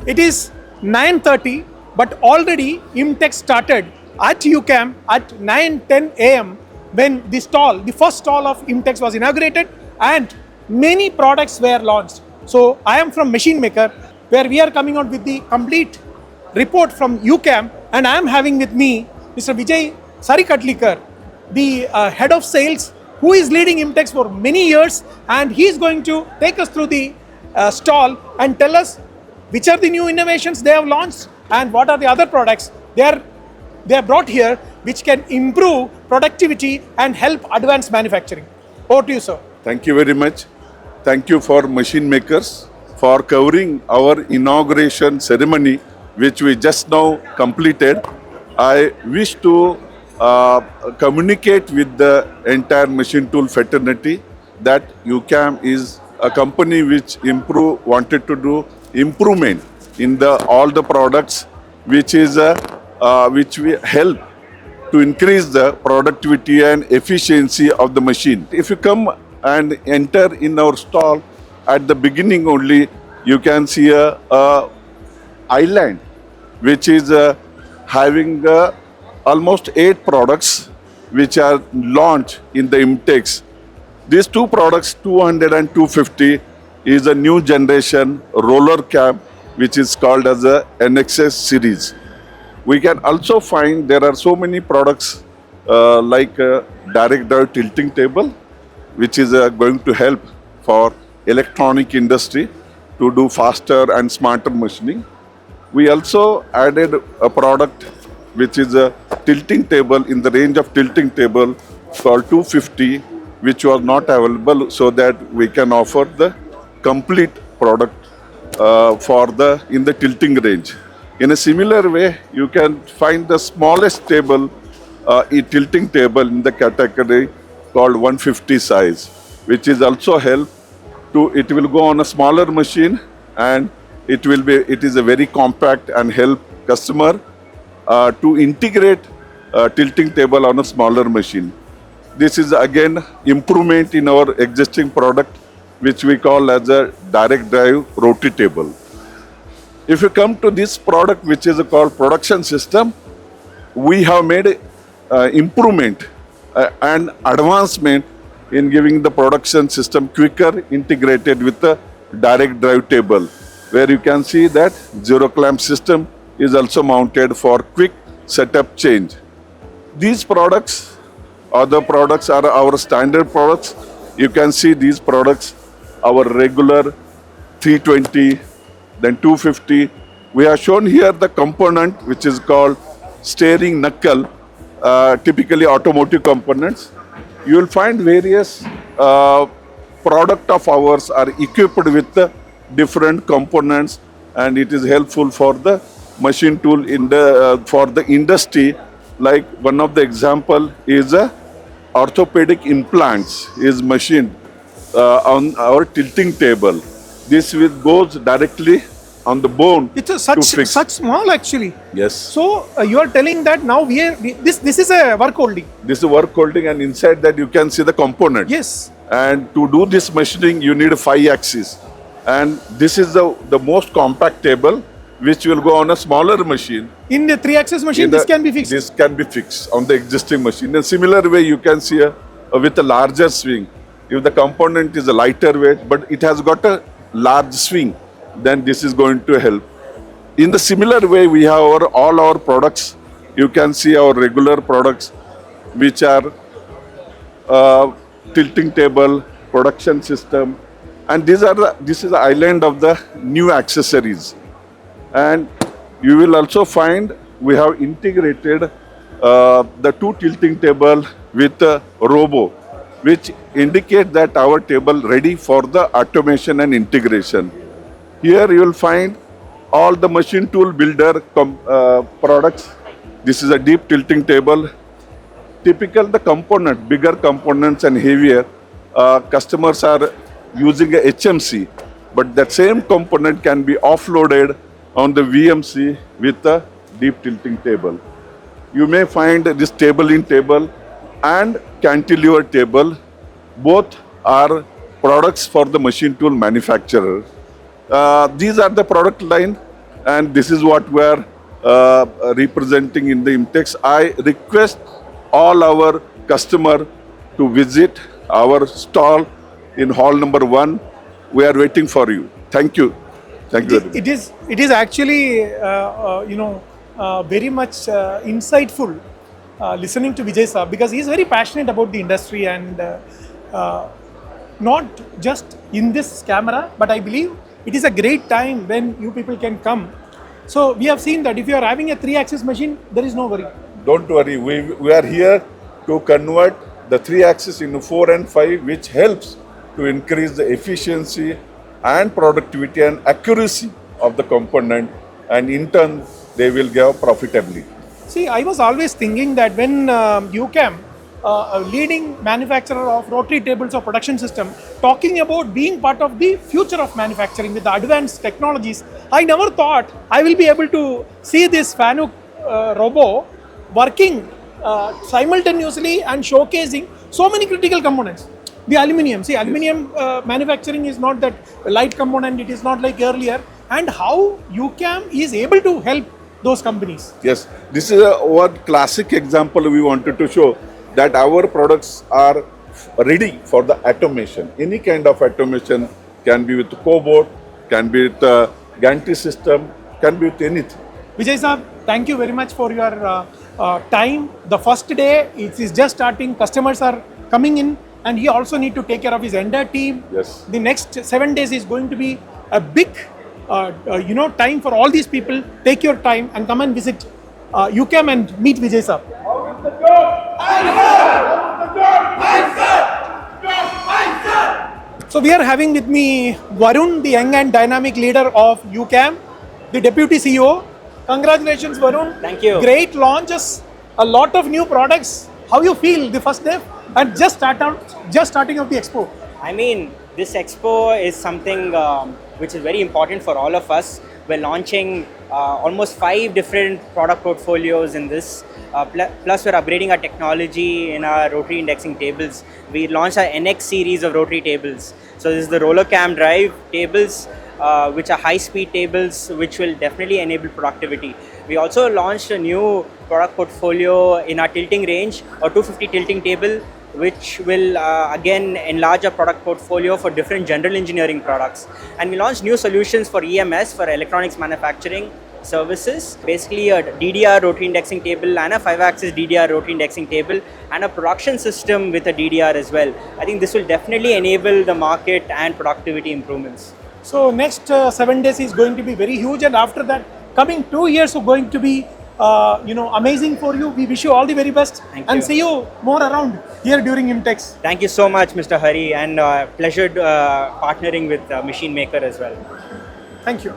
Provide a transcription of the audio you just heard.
It is 9:30, but already IMTech started at UCAM at 9:10 a.m. when the first stall of IMTech was inaugurated and many products were launched. So I am from Machine Maker, where we are coming out with the complete report from UCAM, and I am having with me Mr. Vijay Sarikatlikar, the head of sales, who is leading IMTech for many years, and he is going to take us through the stall and tell us which are the new innovations they have launched and what are the other products they are brought here which can improve productivity and help advance manufacturing. Over to you, sir. Thank you very much. Thank you for Machine Makers for covering our inauguration ceremony, which we just now completed. I wish to communicate with the entire machine tool fraternity that UCAM is a company which wanted to do improvement in all the products, which we help to increase the productivity and efficiency of the machine. If you come and enter in our stall, at the beginning only, you can see a island which is having almost 8 products which are launched in the IMTEX. These 2 products, 200 and 250, is a new generation roller cab which is called as a NXS series. We can also find there are so many products like direct drive tilting table, which is going to help for electronic industry to do faster and smarter machining. We also added a product which is a tilting table in the range of tilting table called 250, which was not available, so that we can offer the complete product in the tilting range. In a similar way, you can find the smallest table, a tilting table in the category called 150 size, which is also it will go on a smaller machine, and it is a very compact and help customer to integrate tilting table on a smaller machine. This is again improvement in our existing product, which we call as a direct drive rotary table. If you come to this product, which is called production system, we have made improvement and advancement in giving the production system quicker integrated with the direct drive table, where you can see that zero clamp system is also mounted for quick setup change. These products, other products are our standard products. You can see these products, our regular 320, then 250. We have shown here the component which is called steering knuckle, typically automotive components. You will find various product of ours are equipped with different components, and it is helpful for the machine tool for the industry. Like one of the example is orthopedic implants is machined on our tilting table. This goes directly on the bone. It's such small actually. Yes. So you are telling that now this is a work holding. This is a work holding, and inside that you can see the component. Yes. And to do this machining, you need 5 axis. And this is the most compact table, which will go on a smaller machine. In the 3-axis machine, this can be fixed? This can be fixed on the existing machine. In a similar way, you can see with a larger swing. If the component is a lighter weight, but it has got a large swing, then this is going to help. In the similar way, we have all our products. You can see our regular products, which are tilting table, production system, and this is the island of the new accessories. And you will also find we have integrated the 2 tilting table with a robo, which indicate that our table ready for the automation and integration. Here you will find all the machine tool builder products. This is a deep tilting table. Typical the component, bigger components and heavier, customers are using a HMC, but that same component can be offloaded on the VMC with a deep tilting table. You may find this table in table and cantilever table. Both are products for the machine tool manufacturer. These are the product line and this is what we are representing in the IMTEX. I request all our customer to visit our stall in hall number 1. We are waiting for you. Thank you. Thank you very much. It is actually very much insightful listening to Vijay sir, because he is very passionate about the industry, and not just in this camera, but I believe it is a great time when you people can come. So we have seen that if you are having a 3-axis machine, there is no worry. Don't worry, we are here to convert the 3-axis into 4 and 5, which helps to increase the efficiency and productivity and accuracy of the component, and in turn they will give profitability. See, I was always thinking that when UCAM, a leading manufacturer of rotary tables or production system, talking about being part of the future of manufacturing with the advanced technologies, I never thought I will be able to see this Fanuc robo working simultaneously and showcasing so many critical components. The aluminium, see, aluminium manufacturing is not that light component, it is not like earlier, and how UCAM is able to help those companies. Yes, this is one classic example we wanted to show, that our products are ready for the automation. Any kind of automation, can be with cobot, can be with gantry system, can be with anything. Vijay sir, thank you very much for your time. The first day, it is just starting, customers are coming in, and he also need to take care of his entire team. Yes. The next 7 days is going to be a big time for all these people. Take your time and come and visit UCAM and meet Vijay sir. So we are having with me Varun, the young and dynamic leader of UCAM, the deputy CEO. Congratulations, Varun. Thank you. Great launches, a lot of new products. How you feel the first day and just starting of the expo? I mean, this expo is something which is very important for all of us. We're launching almost 5 different product portfolios in this. Plus, we're upgrading our technology in our rotary indexing tables. We launched our NX series of rotary tables. So this is the roller cam drive tables, which are high-speed tables, which will definitely enable productivity. We also launched a new product portfolio in our tilting range, a 250 tilting table, which will again enlarge our product portfolio for different general engineering products. And we launched new solutions for EMS, for electronics manufacturing services, basically a DDR rotary indexing table and a 5-axis DDR rotary indexing table and a production system with a DDR as well. I think this will definitely enable the market and productivity improvements. So next 7 days is going to be very huge, and after that, coming 2 years are going to be amazing for you. We wish you all the very best. Thank and you. see you more around here during IMTEX. Thank you so much, Mr. Hari, and pleasure partnering with Machine Maker as well. Thank you.